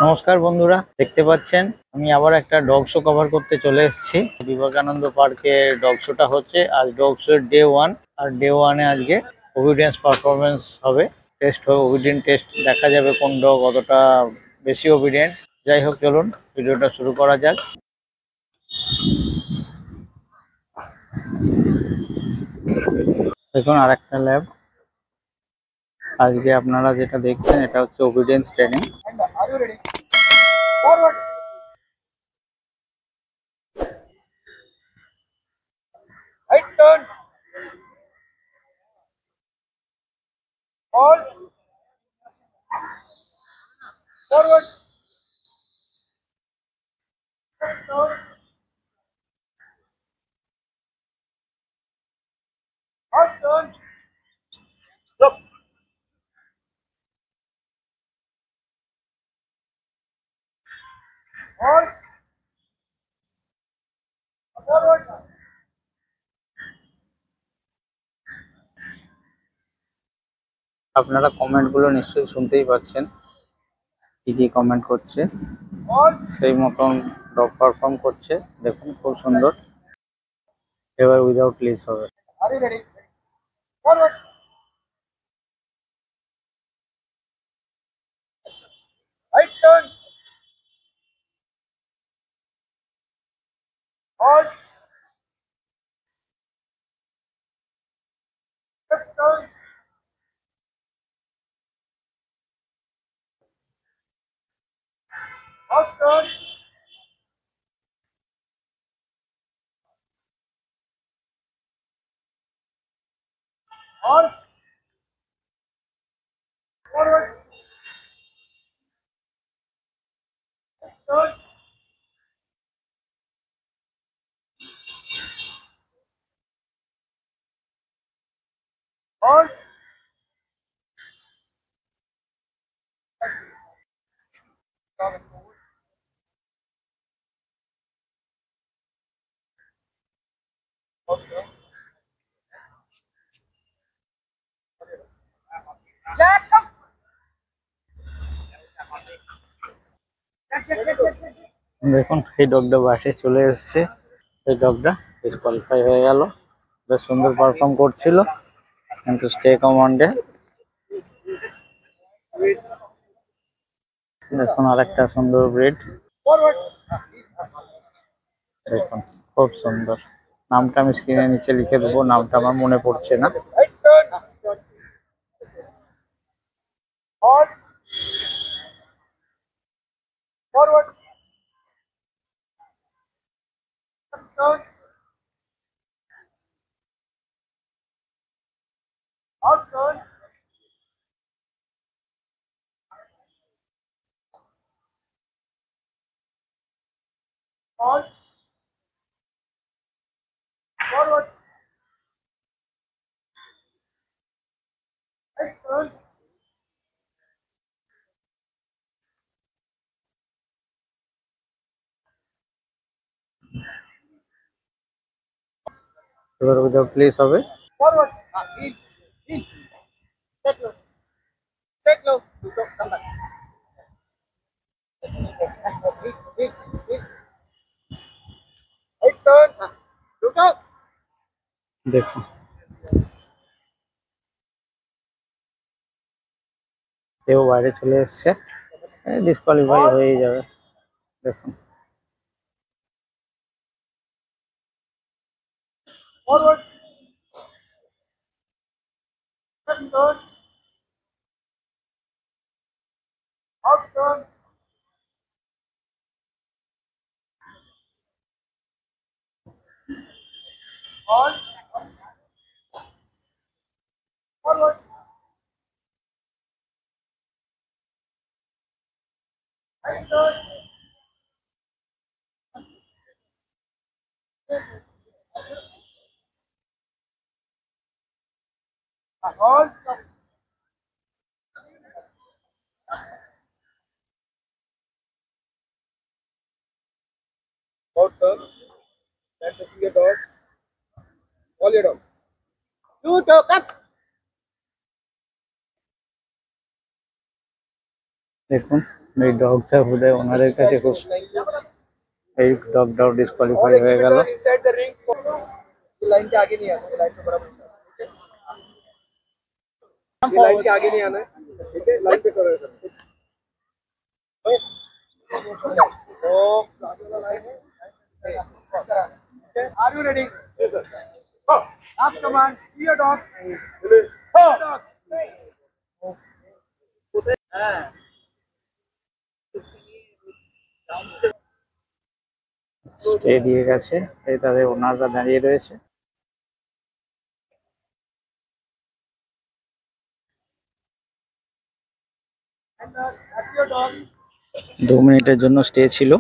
নমস্কার বন্ধুরা, দেখতে পাচ্ছেন আমি আবার একটা ডগ শো কভার করতে চলে এসেছি। বিবেকানন্দ পার্কে ডগ শোটা হচ্ছে আজ। ডগ শো ডে 1, আর ডে 1-এ আজকে ওবিডিয়েন্স পারফরমেন্স হবে, টেস্ট হবে, ওবিডিয়েন্ট টেস্ট। দেখা যাবে কোন ডগ কতটা বেশি ওবিডিয়েন্ট। যাই হোক, চলুন ভিডিওটা শুরু করা যাক। দেখুন আর একটা ল্যাব। আজকে আপনারা যেটা দেখছেন এটা হচ্ছে obedience training. Right turn. Hold. Forward. Left turn. Half turn. Look. Hold. Forward. আপনারা কমেন্টগুলো নিশ্চয়ই শুনতেই পাচ্ছেন, কি কি কমেন্ট করছে। Hold. সেই মতন ডগ পারফর্ম করছে, দেখুন খুব সুন্দর। এবার উইদাউট লিস হবে। Are you ready? Forward. Right turn. Hold. Left turn. Half turn. Hold. Forward. Left turn. Hold. Okay. Jack up. দেখুন এই ডগটা বাসে চলে এসেছে। এই ডগটা ডিসকোয়ালিফাই হয়ে গেল। বেশ সুন্দর পারফর্ম করছিল, কিন্তু স্টে কমান্ডে। দেখুন আরেকটা সুন্দর ব্রিড। Forward. দেখুন খুব সুন্দর। নামটা আমি স্ক্রিনের নিচে লিখে দেবো, নামটা আমার মনে পড়ছে না। Right turn. Hold. Forward. Left turn. Half turn. Hold. Forward. Right turn. এবার উইদাউট প্লেস হবে। Forward. In. In. Take low. Take low. You don't come back. In. In. Right turn. Look out. দেখুন কেউ বাইরে চলে এসছে, disqualify হয়ে যাবে। দেখুন Forward. Left turn. Half turn. On. Forward. Right turn. On. Out turn. Let us see your dog. All your dog. You dog up. দেখুন এই ডগটা বোধহয় ওনাদের কাছে খুব, এই ডগটাও ডিসকোয়ালিফাই হয়ে গেল। inside the ring. लाइन के आगे नहीं आना, लाइन पे बराबर ये लाइन के आगे नहीं आना है, ठीक है? लाइन पे करो इधर। Are you ready? Yes, sir. Last command, clear dog. Clear dog. Stay দিয়ে গেছে, এই তাদের ওনাররা দাঁড়িয়ে রয়েছে। And that's your dog. 2 মিনিটের জন্য স্টে ছিল।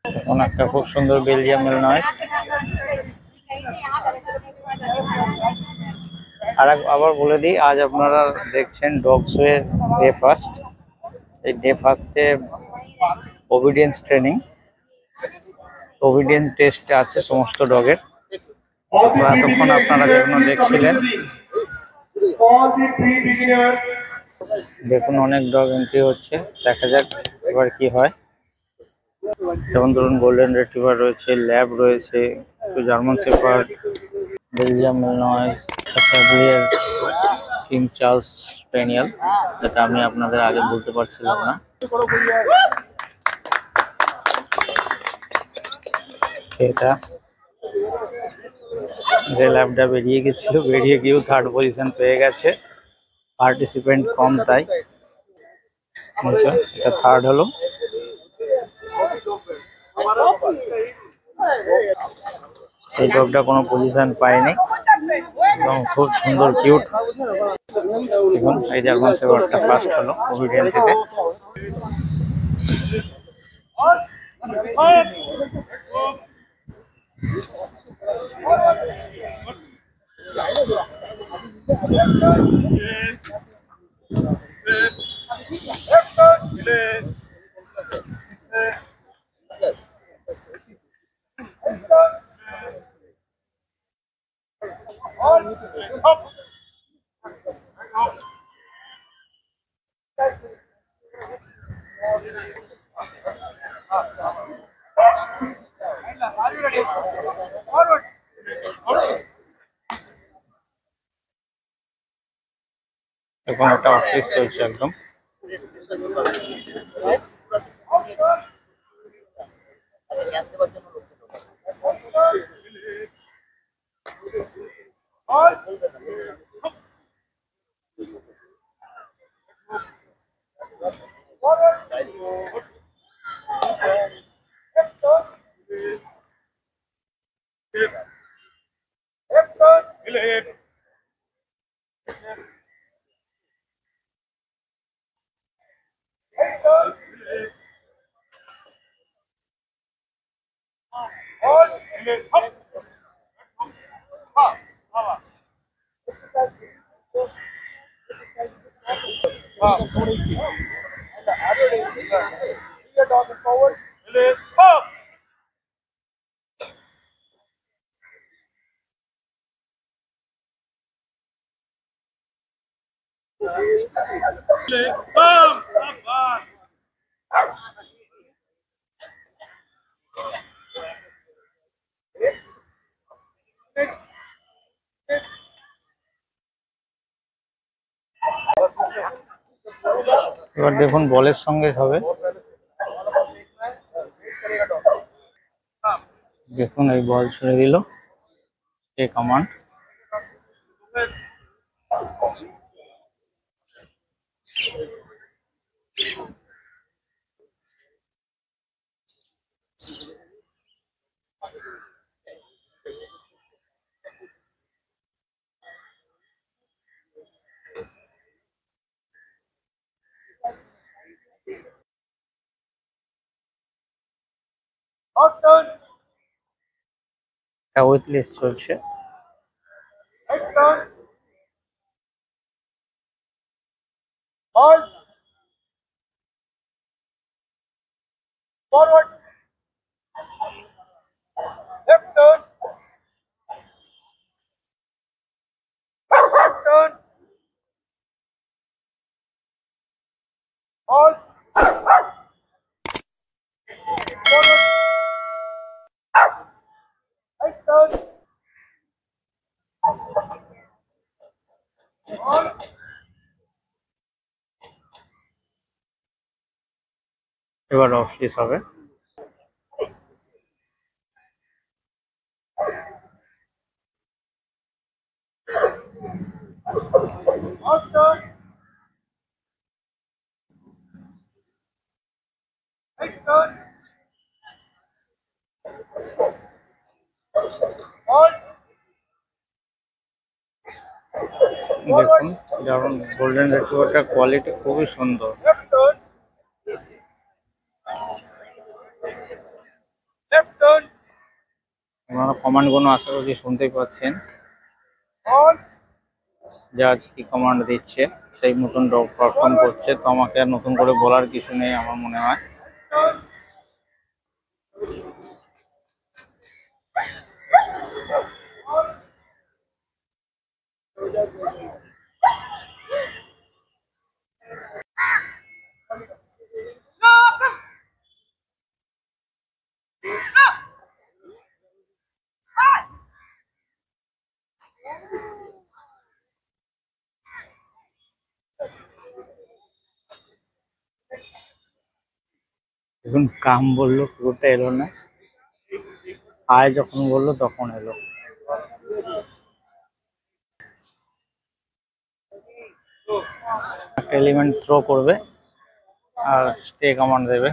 এখন একটা খুব সুন্দর বেলজিয়াম মেল নয়েস। আবার বলে দিই, আজ আপনারা দেখছেন ডগ শো এর ডে ফার্স্ট। এই ডে ফার্স্টে ওবিডিয়েন্স ট্রেনিং, ওবিডিয়েন্স টেস্ট আছে সমস্ত ডগের। এতক্ষণ আপনারা যেগুলো দেখছিলেন, দেখুন অনেক ডগ এন্ট্রি হচ্ছে, দেখা যাক এবার কি হয়। যেমন ধরুন গোল্ডেন রিট্রিভার রয়েছে, ল্যাব রয়েছে, German shepherd, Belgium malinois, King Charles spaniel, যেটা আমি আপনাদের আগে বলতে পারছিলাম না। এটা যে ল্যাবটা বেরিয়ে গেছিল, বেরিয়ে গিয়েও 3rd পজিশন পেয়ে গেছে, পার্টিসিপেন্ট কম তাই। এটা 3rd হলো। এই ডগটা কোনো পজিশন পায়নি এবং খুব সুন্দর কিউট। দেখুন এই জার্মান শেফার্ডটা ফার্স্ট হলো ওবিডিয়েন্সিতে। Are you ready? Forward. এখন একটা অফিস চলছে একদম। এবার দেখুন বলের সঙ্গে হবে। দেখুন এই বল ছুড়ে দিল, এ কমান্ড। উইথ লিস্ট চলছে। Forward. Left turn. Left turn. All. Forward. Right turn. All. এবার অফিস হবে। Off turn. Right turn. All. দেখুন যেমন গোল্ডেন রিট্রিভারটার কোয়ালিটি খুবই সুন্দর। Left turn. Left turn. আপনারা কমান্ডগুলো আশা করি শুনতেই পাচ্ছেন, All. জাজ কি কমান্ড দিচ্ছে সেই মতন ডগ পারফর্ম করছে। তো আমাকে আর নতুন করে বলার কিছু নেই আমার মনে হয়। Turn. দেখুন কাম বললো, কুকুরটা এলো না, আয় যখন বললো তখন এলো। একটা এলিমেন্ট থ্রো করবে আর স্টে কমান্ড দেবে।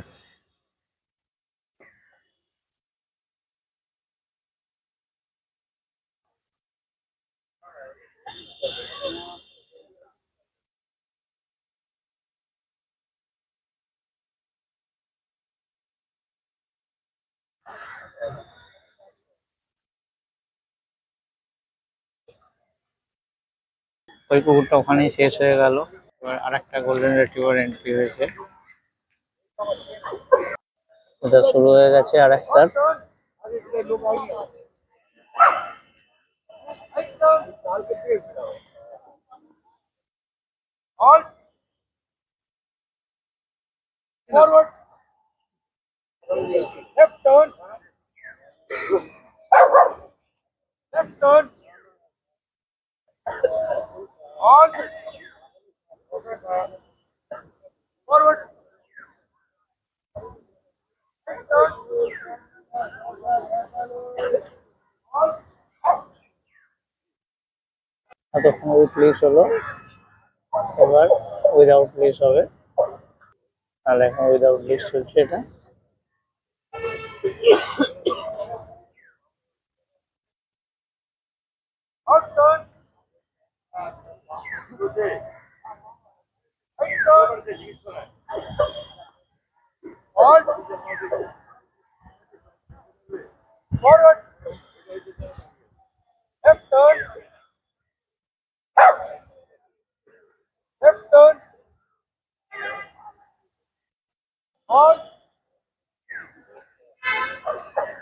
ওই কুকুরটা ওখানেই শেষ হয়ে গেল। এবার আরেকটা গোল্ডেন রিট্রিভার এন্ট্রি হয়েছে, এটা শুরু হয়ে গেছে আরেকটার। Turn. Right turn. All. Forward. Left turn. Left turn. On. Forward. Right turn. On. এতক্ষণ ওই প্লেস হলো, এবার উইদাউট প্লেস হবে। তাহলে এখন উইদাউট প্লেস চলছে এটা। Out turn. Right turn. On. Forward. Left turn. Left turn. On.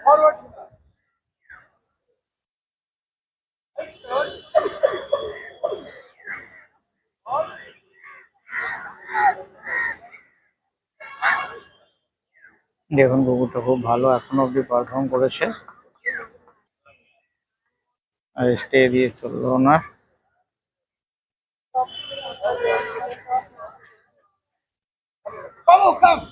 Forward. Right turn. On. দেখুন কুকুরটা খুব ভালো এখনো অব্দি পারফর্ম করেছে, আর স্টে দিয়ে চললো না। Come on, come.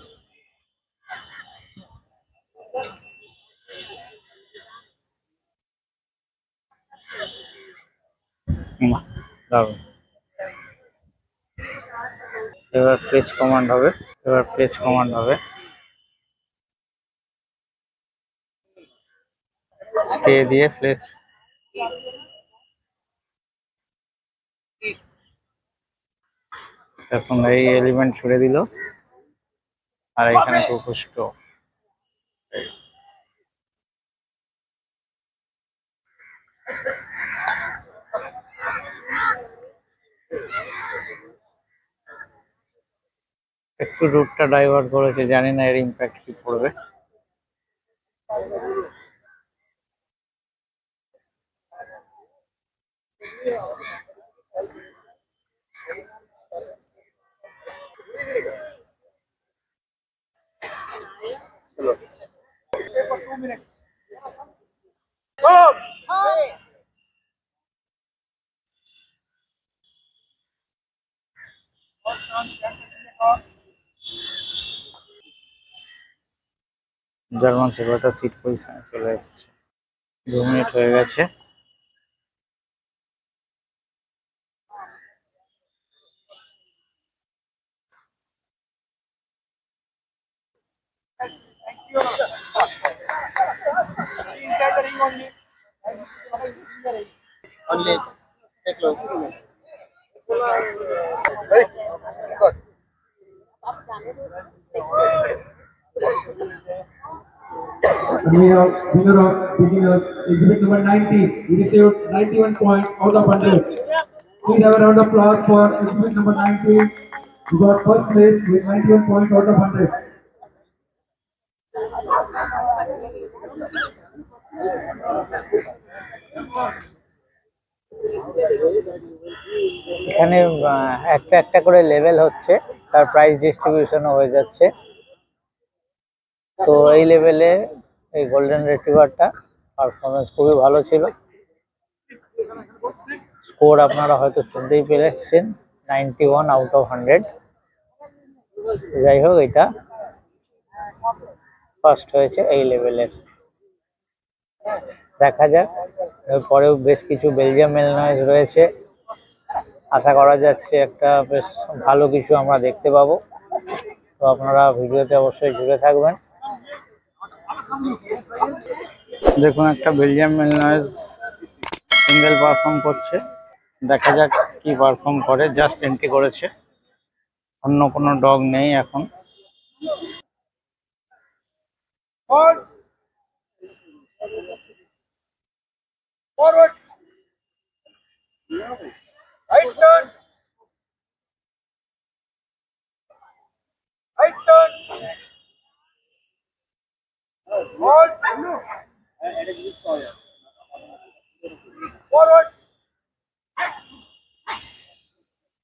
দারুণ। এবার প্লেস কমান্ড হবে, এবার প্লেস কমান্ড হবে। স্টে দিয়ে প্লেস। এখন এই এলিমেন্ট ছুড়ে দিল, আর এখানে কুকুর স্টো। একটু রুটটা ডাইভার্ট করেছে, জানি না এর ইম্প্যাক্ট কি পড়বে। minutes. Go! জার্মান শেফার্ডটা সিট পজিশনে চলে এসেছে। 2 মিনিট হয়ে গেছে। Inside the ring only. Only take look. And we have winner of beginners, exhibit number 90. He received 91 points out of 100. Please have a round of applause for exhibit number 90. He got first place with 91 points out of 100. এখানে একটা একটা করে level হচ্ছে, তার price ডিস্ট্রিবিউশনও হয়ে যাচ্ছে। তো এই লেভেলে এই গোল্ডেন রিট্রিভারটা পারফরমেন্স খুবই ভালো ছিল। স্কোর আপনারা হয়তো শুনতেই পেরেছেন, 91 আউট অফ 100। যাই হোক, এটা ফার্স্ট হয়েছে এই লেভেলের। দেখা যাক, এরপরেও বেশ কিছু বেলজিয়াম মেলনয়েজ রয়েছে। আশা করা যাচ্ছে একটা বেশ ভালো কিছু আমরা দেখতে পাবো। তো আপনারা ভিডিওতে অবশ্যই জুড়ে থাকবেন। দেখুন, একটা বেলজিয়াম মেলনয়েজ সিঙ্গেল পারফর্ম করছে। দেখা যাক কি পারফর্ম করে। জাস্ট এন্ট্রি করেছে, অন্য কোনো ডগ নেই এখন। Hold. Forward. Right turn. Right turn. Hold. Forward.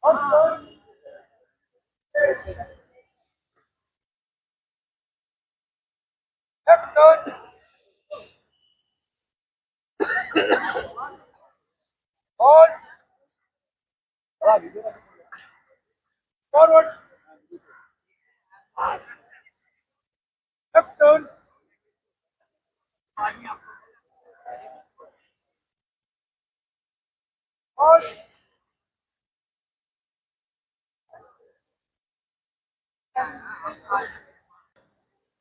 Out turn. Left turn. Hold. Forward. Left turn. Hold.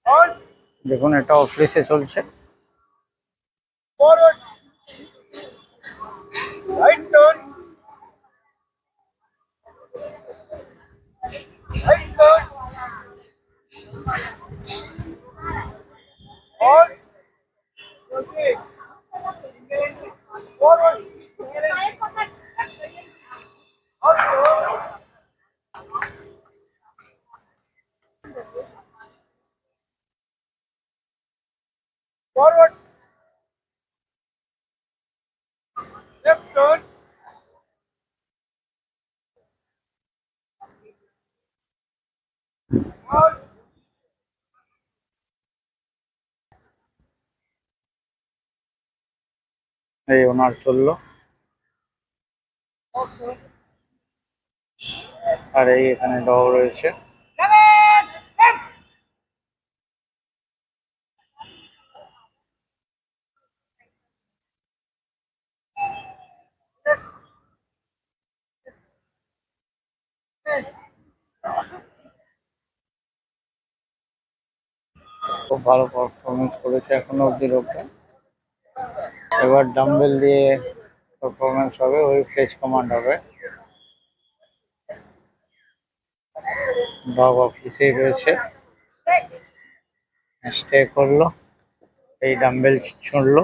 Hold. দেখুন, এটা অফিসে চলছে। Forward. Right turn. Right turn. Hold. Okay. Forward. Out turn. Forward. Left turn. Out. এই ওনার চললো, আর এই এখানে dog রয়েছে। খুব ভালো পারফরমেন্স করেছে এখনো অব্দি লোকটা। এবার ডাম্বেল দিয়ে পারফরমেন্স হবে, ওই ফ্লেজ কমান্ড হবে। ডগ অফিসেই রয়েছে, স্টে করলো, এই ডাম্বেল ছুঁড়লো,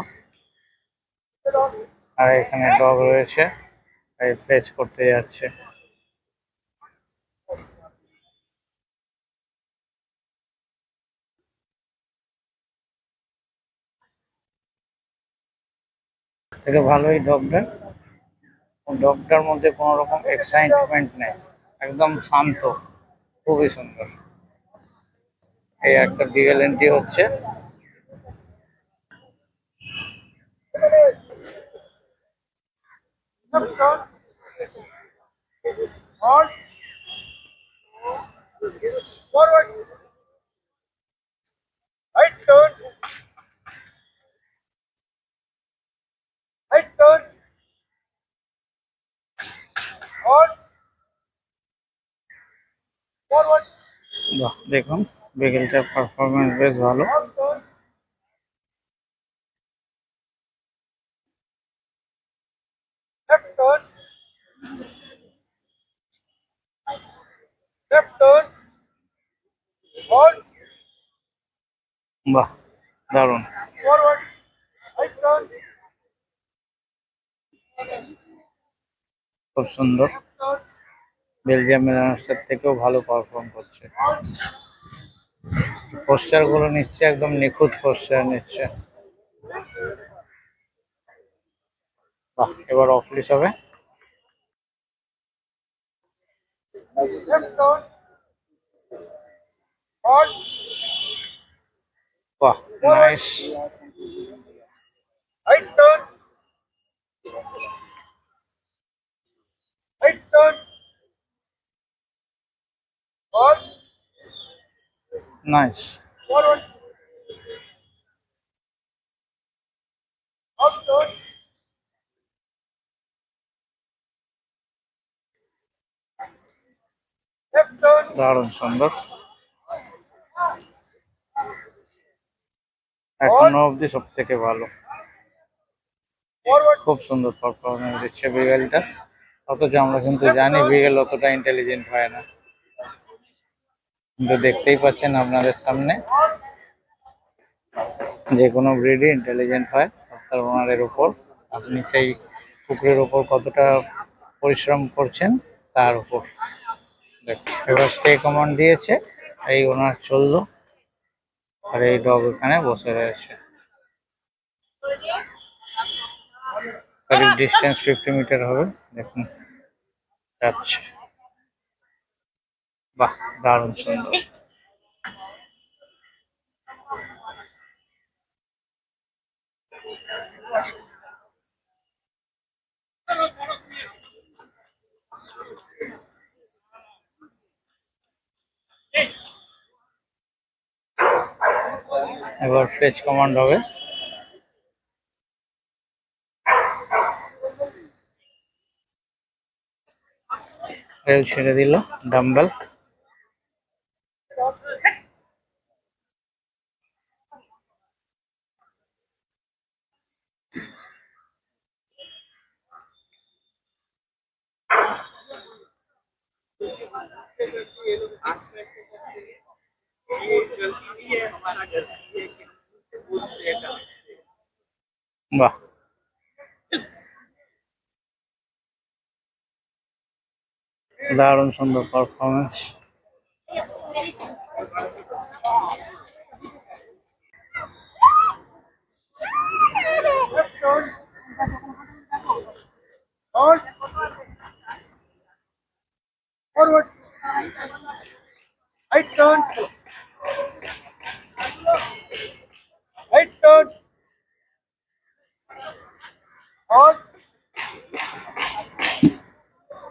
আর এখানে ডগ রয়েছে, এই ফ্লেজ করতে যাচ্ছে। থেকে ভালোই ডগটার মধ্যে কোনো রকম এক্সাইটমেন্ট নেই, একদম শান্ত, খুবই সুন্দর। এই একটা ডিএল এন্ট্রি হচ্ছে। Left turn. Halt. Forward. Right turn. Right turn. Halt. Forward. বাহ, দেখুন বিকেলটার পারফরমেন্স বেশ ভালো। Halt turn. Left turn. Left turn. Halt. বাহ, দারুণ। Forward. Right turn. খুব সুন্দর। Left turn. বেলজিয়ামের মানুষটার থেকেও ভালো পারফর্ম করছে। পোস্টার গুলো নিচ্ছে, একদম নিখুঁত পোস্টার নিচ্ছে। বাহ, এবার অফ লিস হবে। Left turn. Halt. বাহ, nice. Right turn. Right turn. Halt. Nice. Forward. Halt turn. Left turn. দারুণ সুন্দর। এখনো অবধি সব থেকে ভালো। Forward. খুব সুন্দর পারফরমেন্স দিচ্ছে বিগেলটা। অথচ আমরা কিন্তু জানি বিগেল অতটা ইন্টেলিজেন্ট হয় না, কিন্তু দেখতেই পাচ্ছেন আপনাদের সামনে যে কোনো ব্রিডই ইন্টেলিজেন্ট হয় আপনার ওনারের উপর। আপনি সেই কুকুরের উপর কতটা পরিশ্রম করছেন তার উপর। এবার স্টে কমান্ড দিয়েছে, এই ওনার চললো, আর এই ডগ এখানে বসে রয়েছে। ডিস্টেন্স 50 মিটার হবে, দেখুন যাচ্ছে। বাহ, দারুণ সুন্দর। এবার ফেচ কমান্ড হবে। রেল ছেড়ে দিল, ডাম্বেল। বাহ, দারুণ সুন্দর performance. Left turn. Halt. Forward. Right turn. Right turn. Halt.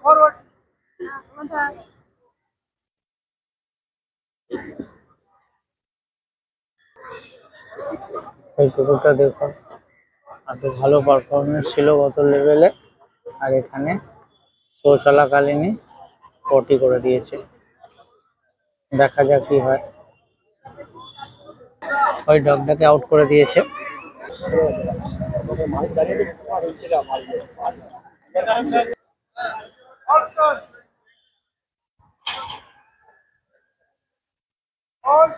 Forward. এই কুকুরটা দেখুন, এত ভালো পারফরমেন্স ছিল গত লেভেলে, আর এখানে শো চলাকালীনই পটি করে দিয়েছে। দেখা যাক কি হয়। ওই ডগটাকে আউট করে দিয়েছে। Halt turn. Halt.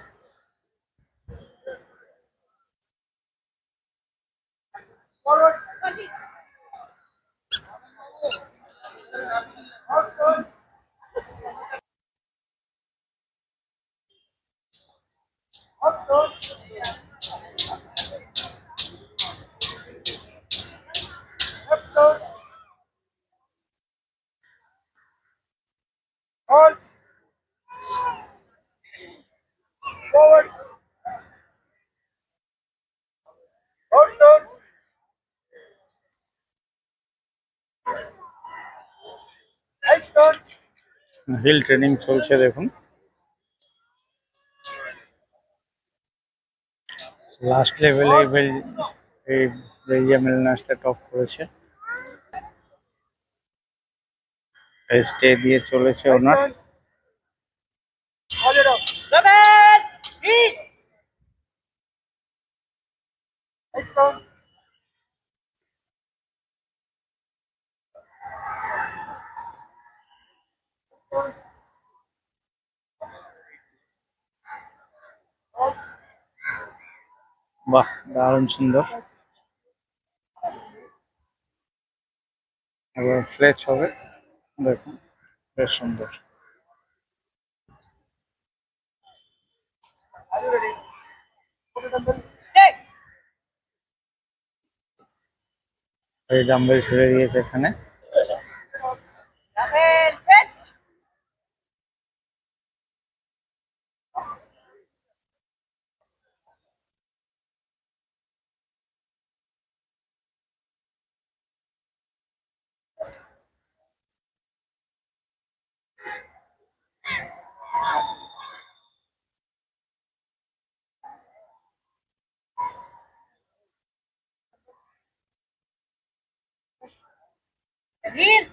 Forward. Halt turn. Halt turn. Left turn. Halt. Forward. Halt turn. Heel training চলছে দেখুন। লাস্ট লেভেলে এই বেলজিয়াম মেলনাসটা টপ করেছে। স্টে দিয়ে চলেছে ওনার। All your dogs. Level. Eat. Let's go. বাহ, দারুণ সুন্দর। এবার ফ্লেচ হবে দেখুন, বেশ সুন্দর। Are you ready? Put it on the stick. এই ডাম্বেল ছুড়ে দিয়েছে এখানে। Level. Fetch. Heel.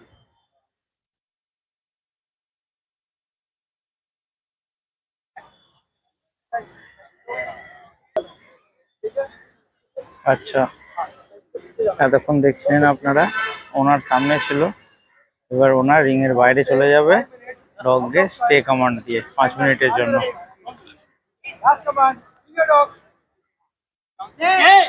আচ্ছা, এতক্ষণ দেখছিলেন আপনারা ওনার সামনে ছিল, এবার ওনার রিং এর বাইরে চলে যাবে ডগকে স্টে কমান্ড দিয়ে 5 মিনিটের জন্য। Last command. Give your dogs. Stay.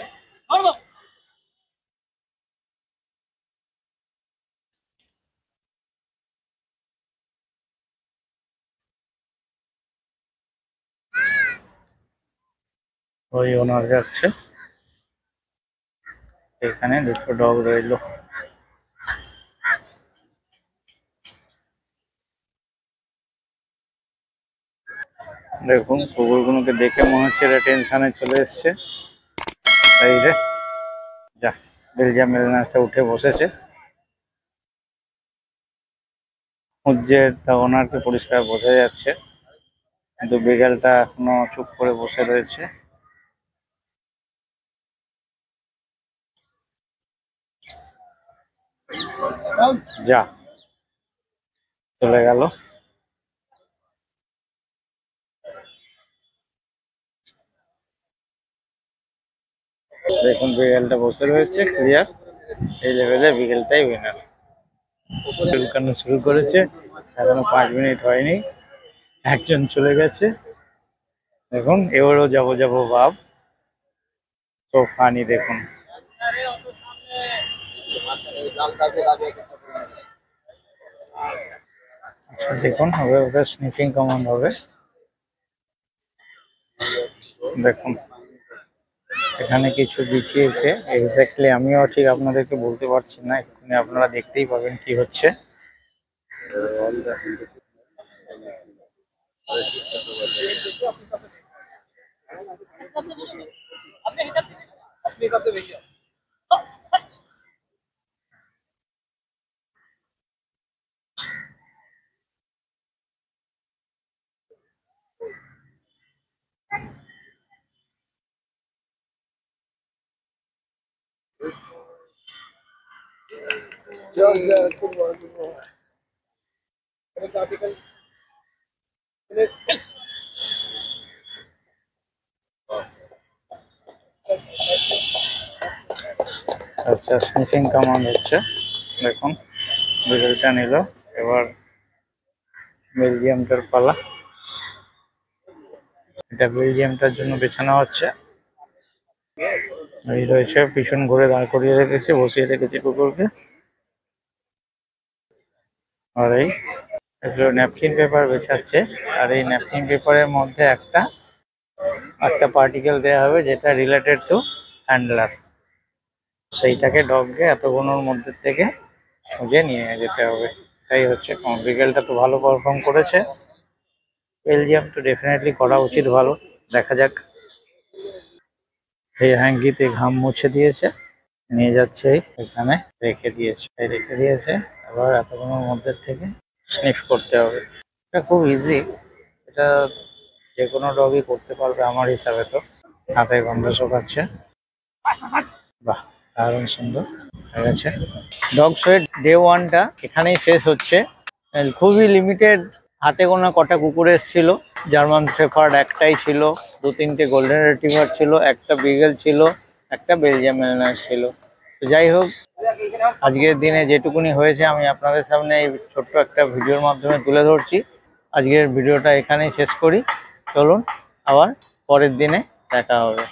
ওই ওনার যাচ্ছে, এখানে দুটো ডগ রইলো। দেখুন কুকুরগুলোকে দেখে মনে হচ্ছে এরা টেনশনে চলে এসছে। এই রে, যা, বেলজিয়াম মেলনাসটা উঠে বসেছে। খুঁজছে তা ওনারকে পরিষ্কার বোঝা যাচ্ছে, কিন্তু বিড়ালটা এখনো চুপ করে বসে রয়েছে। যা, চলে গেল। দেখুন বিড়ালটা বসে রয়েছে ক্লিয়ার। এই লেভেলে বিড়ালটাই উইনার। চুলকানো শুরু করেছে, এখনো 5 মিনিট হয়নি, একজন চলে গেছে। দেখুন এবারও যাবো যাবো ভাব, তো ফানি দেখুন। আচ্ছা দেখুন, হবে ওটা স্নিফিং কমান্ড হবে। দেখুন এখানে কিছু বিছিয়েছে, এক্স্যাক্টলি আমিও ঠিক আপনাদেরকে বলতে পারছি না, এক্ষুনি আপনারা দেখতেই পাবেন কি হচ্ছে। अपने हिसाब से भेजिए। Good boy, good boy. Correct article. Finish. আচ্ছা, স্নিফিং কমান্ড হচ্ছে। দেখুন বিড়ালটা নিল, এবার বেলজিয়ামটার পালা। এটা বেলজিয়ামটার জন্য বেছানো হচ্ছে। এই রয়েছে, পিছন ঘুরে দাঁড় করিয়ে রেখেছি, বসিয়ে রেখেছি কুকুরকে। আর এই এগুলো ন্যাপকিন পেপার বেছাচ্ছে, আর এই ন্যাপকিন পেপারের মধ্যে একটা একটা পার্টিকেল দেওয়া হবে যেটা রিলেটেড টু হ্যান্ডলার। সেইটাকে ডগকে এতগুলোর মধ্যে থেকে খুঁজে নিয়ে যেতে হবে। তাই হচ্ছে, বিকেলটা তো ভালো পারফর্ম করেছে বেলজিয়াম, তো ডেফিনেটলি করা উচিত ভালো। দেখা যাক। এই হ্যাঙ্গিতে ঘাম মুছে দিয়েছে, নিয়ে যাচ্ছে এখানে রেখে দিয়েছে, এবার এতগুলোর মধ্যে থেকে স্নিফ করতে হবে। এটা খুব ইজি, এটা যে কোনো ডগই করতে পারবে আমার হিসাবে। তো হাতে গন্ধ শোকাচ্ছে, বাহ দারুণ সুন্দর হয়ে গেছে। ডগ শোয়ের ডে 1টা এখানেই শেষ হচ্ছে। খুবই লিমিটেড, হাতে গোনা কটা কুকুর এসেছিল। জার্মান শেফার্ড একটাই ছিল, 2-3টে গোল্ডেন রিট্রিভার ছিল, একটা বিগেল ছিল, একটা বেলজিয়াম ম্যারিনার ছিল। তো যাই হোক, আজকের দিনে যেটুকুনি হয়েছে আমি আপনাদের সামনে এই ছোট্ট একটা ভিডিওর মাধ্যমে তুলে ধরছি। আজকের ভিডিওটা এখানেই শেষ করি। চলুন আবার পরের দিনে দেখা হবে।